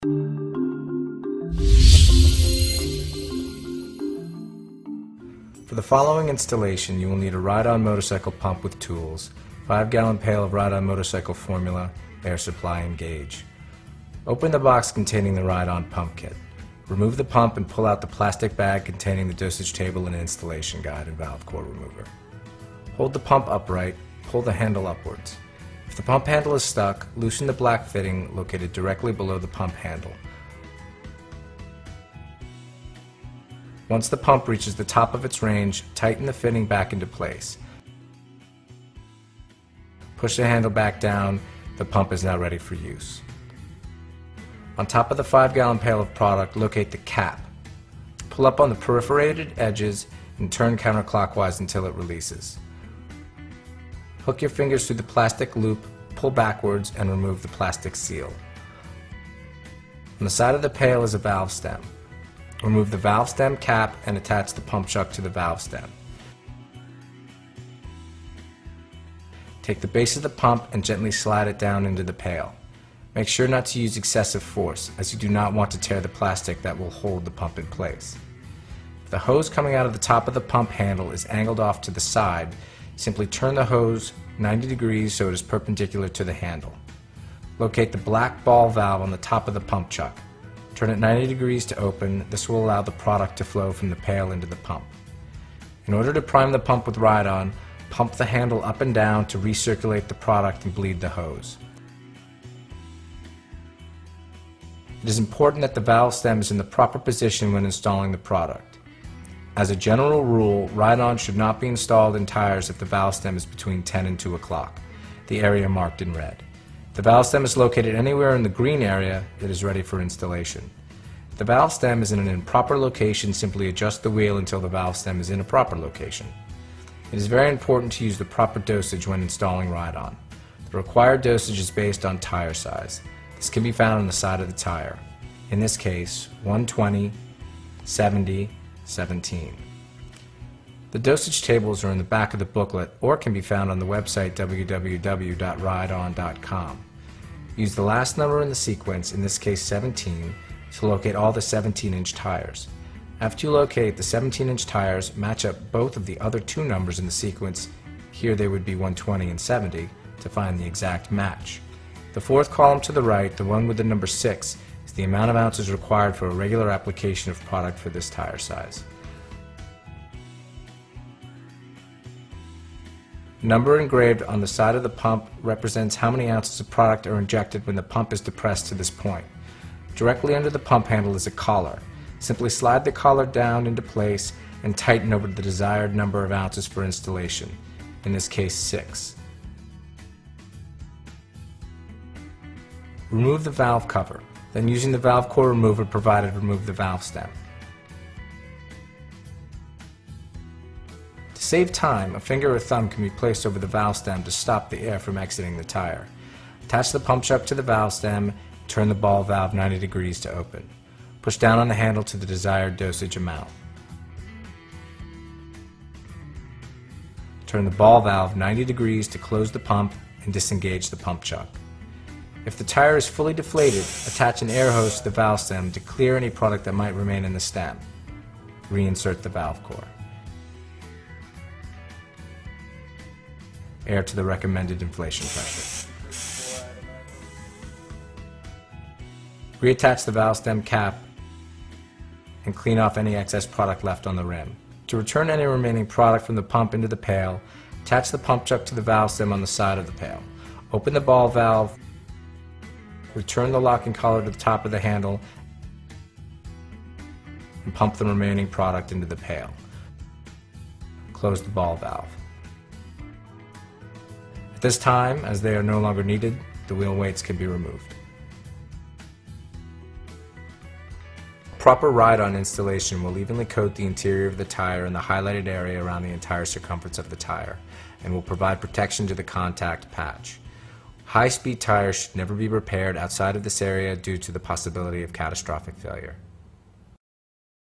For the following installation, you will need a Ride-On motorcycle pump with tools, 5-gallon pail of Ride-On motorcycle formula, air supply, and gauge. Open the box containing the Ride-On pump kit. Remove the pump and pull out the plastic bag containing the dosage table and installation guide and valve core remover. Hold the pump upright, pull the handle upwards. If the pump handle is stuck, loosen the black fitting located directly below the pump handle. Once the pump reaches the top of its range, tighten the fitting back into place. Push the handle back down. The pump is now ready for use. On top of the 5-gallon pail of product, locate the cap. Pull up on the perforated edges and turn counterclockwise until it releases. Hook your fingers through the plastic loop, pull backwards, and remove the plastic seal. On the side of the pail is a valve stem. Remove the valve stem cap and attach the pump chuck to the valve stem. Take the base of the pump and gently slide it down into the pail. Make sure not to use excessive force, as you do not want to tear the plastic that will hold the pump in place. If the hose coming out of the top of the pump handle is angled off to the side, simply turn the hose 90 degrees so it is perpendicular to the handle. Locate the black ball valve on the top of the pump chuck. Turn it 90 degrees to open. This will allow the product to flow from the pail into the pump. In order to prime the pump with Ride-On, pump the handle up and down to recirculate the product and bleed the hose. It is important that the valve stem is in the proper position when installing the product. As a general rule, Ride-On should not be installed in tires if the valve stem is between 10 and 2 o'clock, the area marked in red. If the valve stem is located anywhere in the green area, it is ready for installation. If the valve stem is in an improper location, simply adjust the wheel until the valve stem is in a proper location. It is very important to use the proper dosage when installing Ride-On. The required dosage is based on tire size. This can be found on the side of the tire. In this case, 120, 70, 17. The dosage tables are in the back of the booklet or can be found on the website www.rideon.com. Use the last number in the sequence, in this case 17, to locate all the 17-inch tires. After you locate the 17-inch tires, match up both of the other two numbers in the sequence, here they would be 120 and 70, to find the exact match. The fourth column to the right, the one with the number 6, is the amount of ounces required for a regular application of product for this tire size. The number engraved on the side of the pump represents how many ounces of product are injected when the pump is depressed to this point. Directly under the pump handle is a collar. Simply slide the collar down into place and tighten over the desired number of ounces for installation, in this case 6. Remove the valve cover, then using the valve core remover provided, remove the valve stem. To save time, a finger or thumb can be placed over the valve stem to stop the air from exiting the tire. Attach the pump chuck to the valve stem and turn the ball valve 90 degrees to open. Push down on the handle to the desired dosage amount. Turn the ball valve 90 degrees to close the pump and disengage the pump chuck. If the tire is fully deflated, attach an air hose to the valve stem to clear any product that might remain in the stem. Reinsert the valve core. Air to the recommended inflation pressure. Reattach the valve stem cap and clean off any excess product left on the rim. To return any remaining product from the pump into the pail, attach the pump chuck to the valve stem on the side of the pail. Open the ball valve, return the locking collar to the top of the handle, and pump the remaining product into the pail. Close the ball valve. At this time, as they are no longer needed, the wheel weights can be removed. Proper Ride-On installation will evenly coat the interior of the tire and the highlighted area around the entire circumference of the tire, and will provide protection to the contact patch. High-speed tires should never be repaired outside of this area due to the possibility of catastrophic failure.